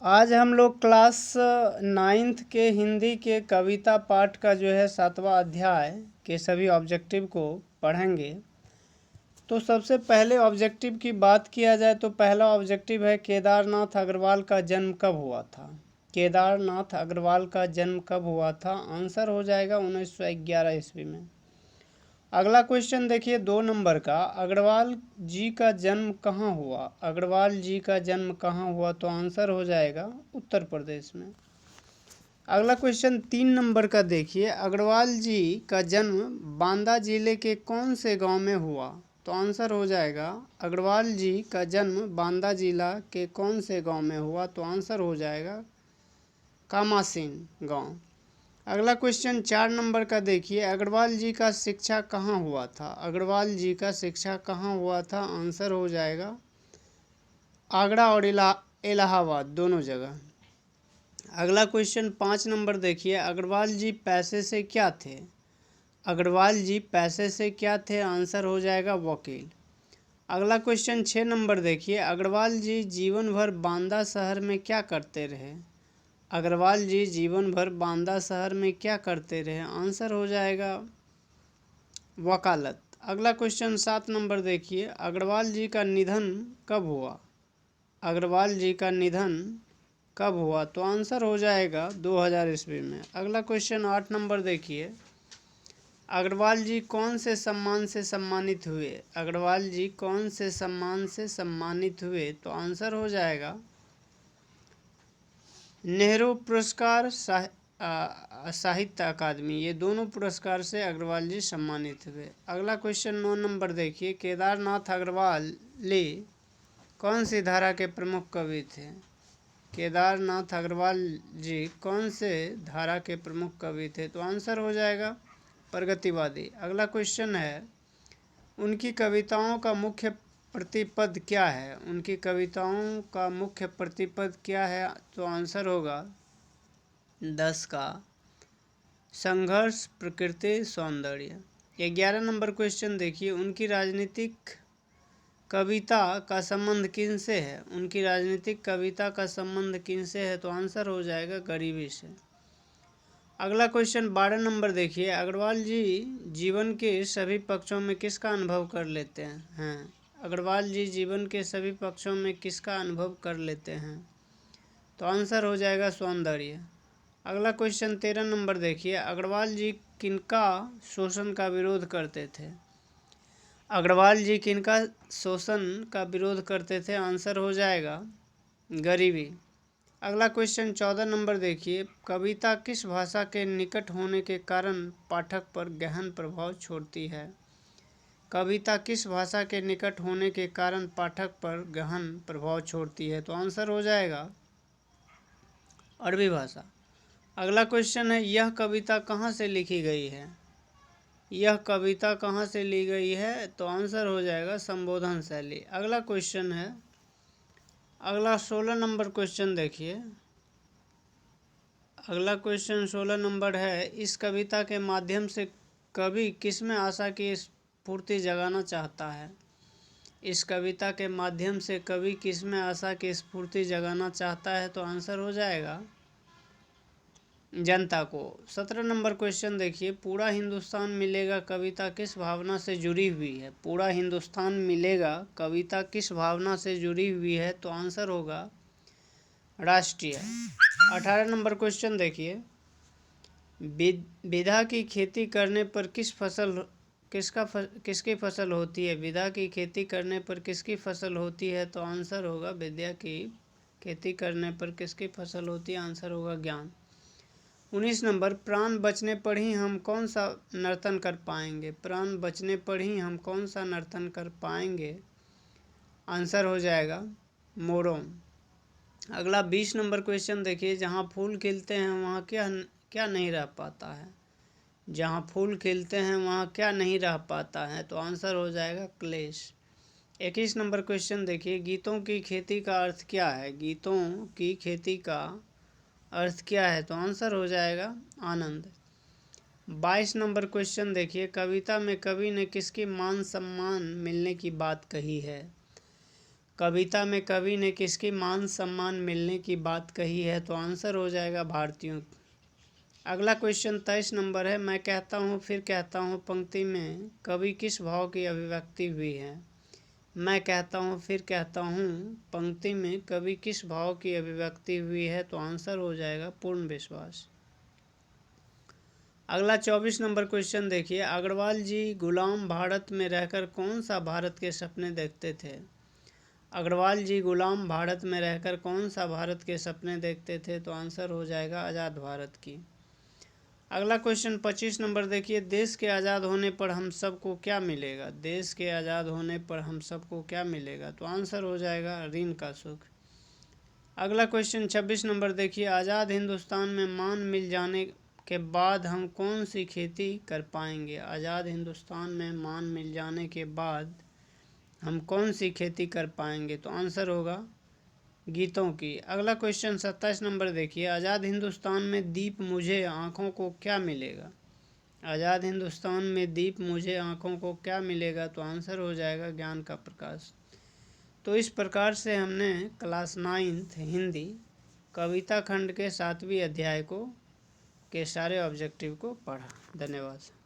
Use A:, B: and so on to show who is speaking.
A: आज हम लोग क्लास 9th के हिंदी के कविता पाठ का जो है 7वां अध्याय के सभी ऑब्जेक्टिव को पढ़ेंगे। तो सबसे पहले ऑब्जेक्टिव की बात किया जाए तो पहला ऑब्जेक्टिव है केदारनाथ अग्रवाल का जन्म कब हुआ था। केदारनाथ अग्रवाल का जन्म कब हुआ था? आंसर हो जाएगा 1911 ईस्वी में। अगला क्वेश्चन देखिए 2 नंबर का, अग्रवाल जी का जन्म कहाँ हुआ? अग्रवाल जी का जन्म कहाँ हुआ? तो आंसर हो जाएगा उत्तर प्रदेश में। अगला क्वेश्चन 3 नंबर का देखिए, अग्रवाल जी का जन्म बांदा जिले के कौन से गांव में हुआ? तो आंसर हो जाएगा अग्रवाल जी का जन्म बांदा जिला के कौन से गांव में हुआ? तो आंसर हो जाएगा कामासीन गांव। अगला क्वेश्चन 4 नंबर का देखिए, अग्रवाल जी का शिक्षा कहाँ हुआ था? अग्रवाल जी का शिक्षा कहाँ हुआ था? आंसर हो जाएगा आगरा और इलाहाबाद दोनों जगह। अगला क्वेश्चन 5 नंबर देखिए, अग्रवाल जी पैसे से क्या थे? अग्रवाल जी पैसे से क्या थे? आंसर हो जाएगा वकील। अगला क्वेश्चन 6 नंबर देखिए, अग्रवाल जी जीवन भर बांदा शहर में क्या करते रहे? अग्रवाल जी जीवन भर बांदा शहर में क्या करते रहे? आंसर हो जाएगा वकालत। अगला क्वेश्चन 7 नंबर देखिए, अग्रवाल जी का निधन कब हुआ? अग्रवाल जी का निधन कब हुआ? तो आंसर हो जाएगा 2000 ईस्वी में। अगला क्वेश्चन 8 नंबर देखिए, अग्रवाल जी कौन से सम्मान से सम्मानित हुए? अग्रवाल जी कौन से सम्मान से सम्मानित हुए? तो आंसर हो जाएगा नेहरू पुरस्कार, साहित्य अकादमी, ये दोनों पुरस्कार से अग्रवाल जी सम्मानित हुए। अगला क्वेश्चन 9 नंबर देखिए, केदारनाथ अग्रवाल कौन सी धारा के प्रमुख कवि थे? केदारनाथ अग्रवाल जी कौन से धारा के प्रमुख कवि थे? तो आंसर हो जाएगा प्रगतिवादी। अगला क्वेश्चन है, उनकी कविताओं का मुख्य प्रतिपद क्या है? उनकी कविताओं का मुख्य प्रतिपद क्या है? तो आंसर होगा 10 का संघर्ष, प्रकृति, सौंदर्य। 11 नंबर क्वेश्चन देखिए, उनकी राजनीतिक कविता का संबंध किन से है? उनकी राजनीतिक कविता का संबंध किन से है? तो आंसर हो जाएगा गरीबी से। अगला क्वेश्चन 12 नंबर देखिए, अग्रवाल जी जीवन के सभी पक्षों में किसका अनुभव कर लेते हैं? अग्रवाल जी जीवन के सभी पक्षों में किसका अनुभव कर लेते हैं? तो आंसर हो जाएगा सौंदर्य। अगला क्वेश्चन 13 नंबर देखिए, अग्रवाल जी किनका शोषण का विरोध करते थे? अग्रवाल जी किनका शोषण का विरोध करते थे? आंसर हो जाएगा गरीबी। अगला क्वेश्चन 14 नंबर देखिए, कविता किस भाषा के निकट होने के कारण पाठक पर गहन प्रभाव छोड़ती है? कविता किस भाषा के निकट होने के कारण पाठक पर गहन प्रभाव छोड़ती है? तो आंसर हो जाएगा अरबी भाषा। अगला क्वेश्चन है, यह कविता कहाँ से लिखी गई है? यह कविता कहाँ से ली गई है? तो आंसर हो जाएगा संबोधन शैली। अगला क्वेश्चन है, अगला 16 नंबर क्वेश्चन देखिए, अगला क्वेश्चन 16 नंबर है, इस कविता के माध्यम से कवि किसमें आशा की स्फूर्ति जगाना चाहता है? इस कविता के माध्यम से कवि किसमें आशा की स्फूर्ति जगाना चाहता है? तो आंसर हो जाएगा जनता को। 17 नंबर क्वेश्चन देखिए, पूरा हिंदुस्तान मिलेगा कविता किस भावना से जुड़ी हुई है? पूरा हिंदुस्तान मिलेगा कविता किस भावना से जुड़ी हुई है? तो आंसर होगा राष्ट्रीय। 18 नंबर क्वेश्चन देखिए, विधा की खेती करने पर किसकी फसल होती है? विधा की खेती करने पर किसकी फसल होती है? तो आंसर होगा विद्या की खेती करने पर किसकी फसल होती है? आंसर होगा ज्ञान। 19 नंबर, प्राण बचने पर ही हम कौन सा नर्तन कर पाएंगे? प्राण बचने पर ही हम कौन सा नर्तन कर पाएंगे? आंसर हो जाएगा मोरों। अगला 20 नंबर क्वेश्चन देखिए, जहाँ फूल खिलते हैं वहाँ क्या नहीं रह पाता है? जहाँ फूल खिलते हैं वहाँ क्या नहीं रह पाता है? तो आंसर हो जाएगा क्लेश। 21 नंबर क्वेश्चन देखिए, गीतों की खेती का अर्थ क्या है? गीतों की खेती का अर्थ क्या है? तो आंसर हो जाएगा आनंद। 22 नंबर क्वेश्चन देखिए, कविता में कवि ने किसकी मान सम्मान मिलने की बात कही है? कविता में कवि ने किसकी मान सम्मान मिलने की बात कही है? तो आंसर हो जाएगा भारतीयों। अगला क्वेश्चन 23 नंबर है। मैं कहता हूँ फिर कहता हूँ पंक्ति में कवि किस भाव की अभिव्यक्ति हुई है? मैं कहता हूँ फिर कहता हूँ पंक्ति में कवि किस भाव की अभिव्यक्ति हुई है? तो आंसर हो जाएगा पूर्ण विश्वास। अगला 24 नंबर क्वेश्चन देखिए। अग्रवाल जी गुलाम भारत में रहकर कौन सा भारत के सपने देखते थे? अग्रवाल जी गुलाम भारत में रहकर कौन सा भारत के सपने देखते थे? तो आंसर हो जाएगा आज़ाद भारत की। अगला क्वेश्चन 25 नंबर देखिए। देश के आज़ाद होने पर हम सबको क्या मिलेगा? देश के आज़ाद होने पर हम सबको क्या मिलेगा? तो आंसर हो जाएगा ऋण का सुख। अगला क्वेश्चन 26 नंबर देखिए। आज़ाद हिंदुस्तान में मान मिल जाने के बाद हम कौन सी खेती कर पाएंगे? आज़ाद हिंदुस्तान में मान मिल जाने के बाद हम कौन सी खेती कर पाएंगे? तो आंसर होगा गीतों की। अगला क्वेश्चन 27 नंबर देखिए। आज़ाद हिंदुस्तान में दीप मुझे आँखों को क्या मिलेगा? आज़ाद हिंदुस्तान में दीप मुझे आँखों को क्या मिलेगा? तो आंसर हो जाएगा ज्ञान का प्रकाश। तो इस प्रकार से हमने क्लास 9th हिंदी कविता खंड के 7वें अध्याय को के सारे ऑब्जेक्टिव को पढ़ा। धन्यवाद।